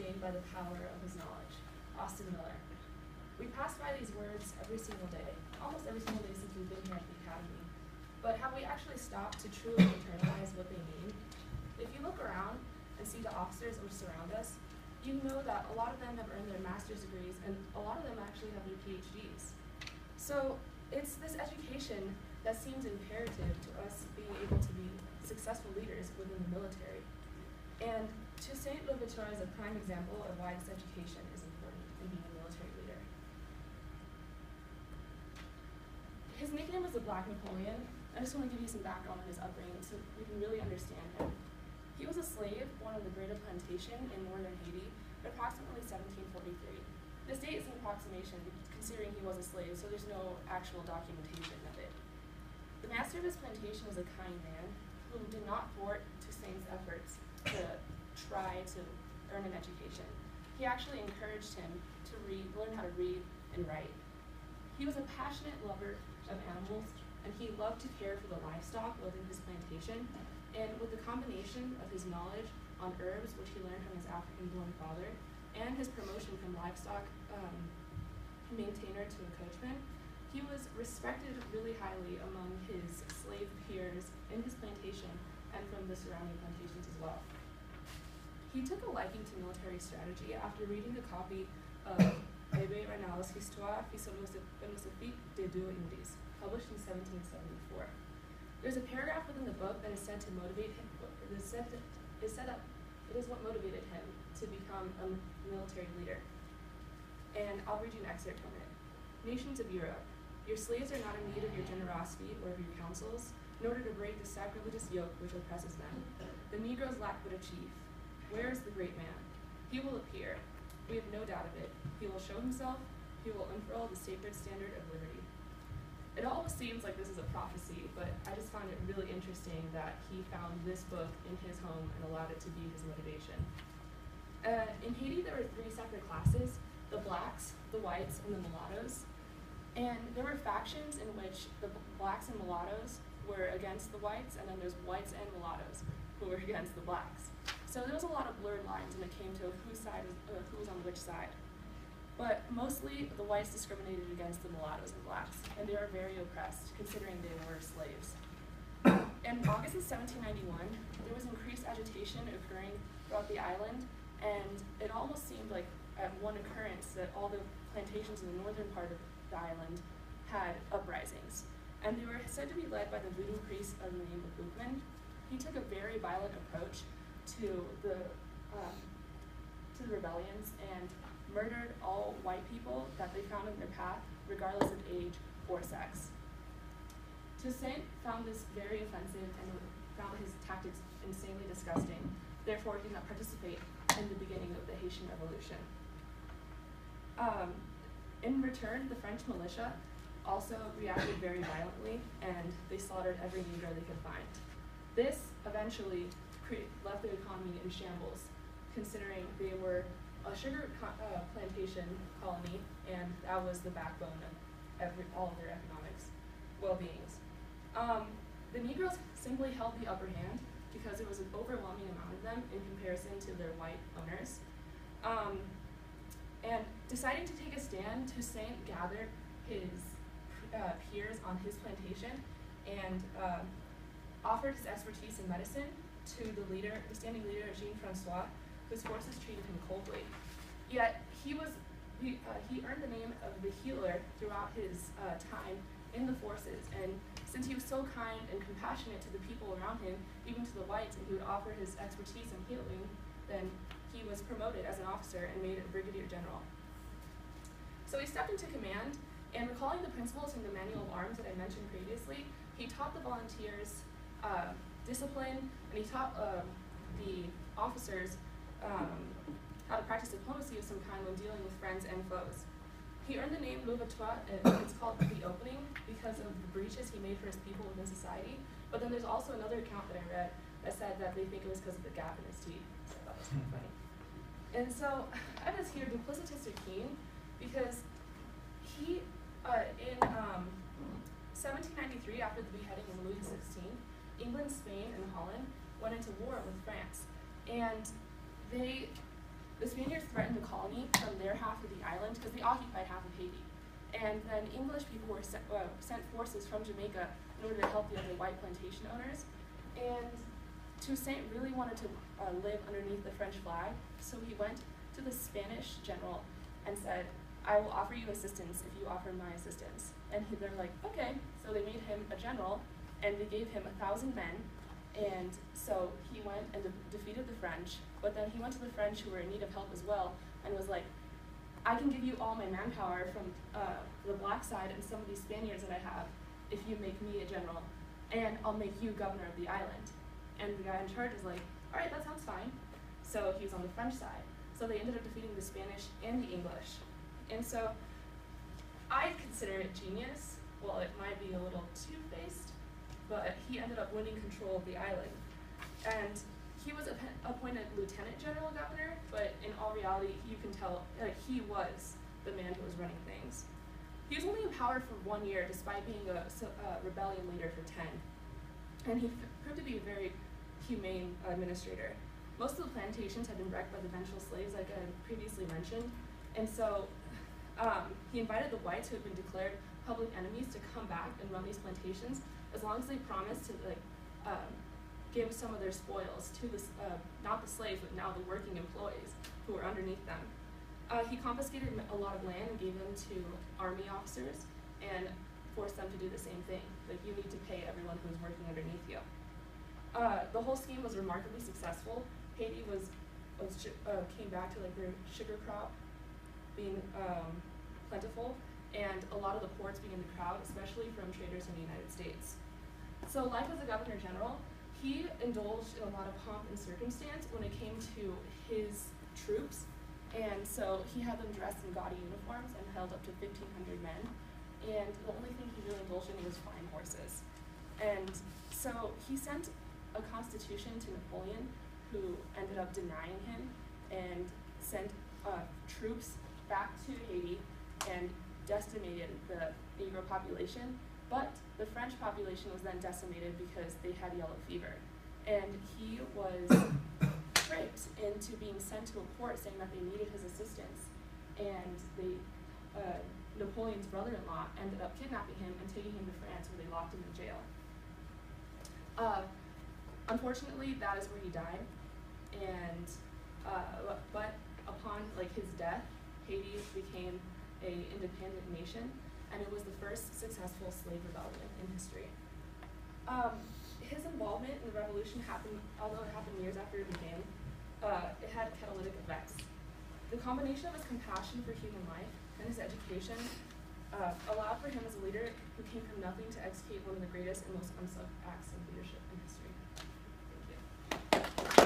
unstained by the power of his knowledge. Austin Miller. We pass by these words every single day, almost every single day since we've been here at the Academy. But have we actually stopped to truly internalize what they mean? If you look around and see the officers which surround us, you know that a lot of them have earned their master's degrees and a lot of them actually have their PhDs. So it's this education that seems imperative to us being able to be successful leaders within the military. And Toussaint Louverture is a prime example of why this education is important in being a military leader. His nickname was the Black Napoleon. I just want to give you some background on his upbringing so we can really understand him. He was a slave born on the Breda plantation in northern Haiti in approximately 1743. This date is an approximation considering he was a slave, so there's no actual documentation of it. The master of his plantation was a kind man who did not thwart Toussaint's efforts to try to earn an education. He actually encouraged him to learn how to read and write. He was a passionate lover of animals, and he loved to care for the livestock within his plantation. And with the combination of his knowledge on herbs, which he learned from his African-born father, and his promotion from livestock maintainer to a coachman, he was respected really highly among his slave peers in his plantation and from the surrounding plantations as well. He took a liking to military strategy after reading a copy of Abbé Raynal's Histoire philosophique des deux Indies, published in 1774. There's a paragraph within the book that is said to motivate him. It is what motivated him to become a military leader. And I'll read you an excerpt from it. Nations of Europe, your slaves are not in need of your generosity or of your counsels, in order to break the sacrilegious yoke which oppresses them. The Negroes lack but a chief. Where is the great man? He will appear. We have no doubt of it. He will show himself. He will unfurl the sacred standard of liberty. It almost seems like this is a prophecy, but I just found it really interesting that he found this book in his home and allowed it to be his motivation. In Haiti, there were 3 separate classes: the blacks, the whites, and the mulattoes. And there were factions in which the blacks and mulattoes were against the whites, and then there's whites and mulattoes who were against the blacks. So there was a lot of blurred lines when it came to who was on which side. But mostly, the whites discriminated against the mulattoes and blacks, and they were very oppressed, considering they were slaves. In August of 1791, there was increased agitation occurring throughout the island, and it almost seemed like at one occurrence that all the plantations in the northern part of the island had uprisings. And they were said to be led by the voodoo priest of the name of Boukman. He took a very violent approach to the rebellions and murdered all white people that they found in their path, regardless of age or sex. Toussaint found this very offensive and found his tactics insanely disgusting. Therefore, he did not participate in the beginning of the Haitian Revolution. In return, the French militia also reacted very violently, and they slaughtered every Negro they could find. This eventually left the economy in shambles, considering they were a sugar plantation colony, and that was the backbone of all of their economics well-beings. The Negroes simply held the upper hand because there was an overwhelming amount of them in comparison to their white owners. And deciding to take a stand, Toussaint gathered his peers on his plantation and offered his expertise in medicine to the standing leader, Jean-Francois, whose forces treated him coldly. Yet he earned the name of the healer throughout his time in the forces, and since he was so kind and compassionate to the people around him, even to the whites, and he would offer his expertise in healing, then he was promoted as an officer and made a brigadier general. So he stepped into command, and recalling the principles from the Manual of Arms that I mentioned previously, he taught the volunteers discipline, and he taught the officers how to practice diplomacy of some kind when dealing with friends and foes. He earned the name Louverture, and it's called the opening because of the breaches he made for his people within society. But then there's also another account that I read that said that they think it was because of the gap in his teeth. So I thought that was kind of funny. And so I have this here, duplicitous or keen, because he, in 1793, after the beheading of Louis XVI, England, Spain, and Holland went into war with France. And the the Spaniards threatened the colony from their half of the island because they occupied half of Haiti. And then English people were sent forces from Jamaica in order to help the other white plantation owners. And Toussaint really wanted to live underneath the French flag, so he went to the Spanish general and said, I will offer you assistance if you offer my assistance. And they're like, okay. So they made him a general, and they gave him 1,000 men. And so he went and defeated the French, but then he went to the French who were in need of help as well, and was like, I can give you all my manpower from the black side and some of these Spaniards that I have if you make me a general, and I'll make you governor of the island. And the guy in charge was like, all right, that sounds fine. So he was on the French side. So they ended up defeating the Spanish and the English. And so I consider it genius. Well, it might be a little two-faced, but he ended up winning control of the island. And he was appointed lieutenant general governor, but in all reality, you can tell he was the man who was running things. He was only in power for 1 year, despite being a rebellion leader for 10. And he proved to be a very humane administrator. Most of the plantations had been wrecked by the vengeful slaves, like I previously mentioned. And so he invited the whites who had been declared public enemies to come back and run these plantations, as long as they promised to give some of their spoils to the, not the slaves, but now the working employees who were underneath them. He confiscated a lot of land and gave them to army officers and forced them to do the same thing. Like, you need to pay everyone who's working underneath you. The whole scheme was remarkably successful. Haiti came back to their sugar crop being plentiful, and a lot of the ports being in the crowd, especially from traders in the United States. So, life as a governor general, he indulged in a lot of pomp and circumstance when it came to his troops, and so he had them dressed in gaudy uniforms and held up to 1,500 men, and the only thing he really indulged in was fine horses. And so he sent a constitution to Napoleon, who ended up denying him, and sent troops back to Haiti and decimated the Negro population. But the French population was then decimated because they had yellow fever. And he was tricked into being sent to a port saying that they needed his assistance. And Napoleon's brother-in-law ended up kidnapping him and taking him to France, where they locked him in jail. Unfortunately, that is where he died. And but upon his death, Haiti became an independent nation, and it was the first successful slave rebellion in history. His involvement in the revolution happened, although it happened years after it began, it had catalytic effects. The combination of his compassion for human life and his education allowed for him as a leader who came from nothing to execute one of the greatest and most unsung acts of leadership in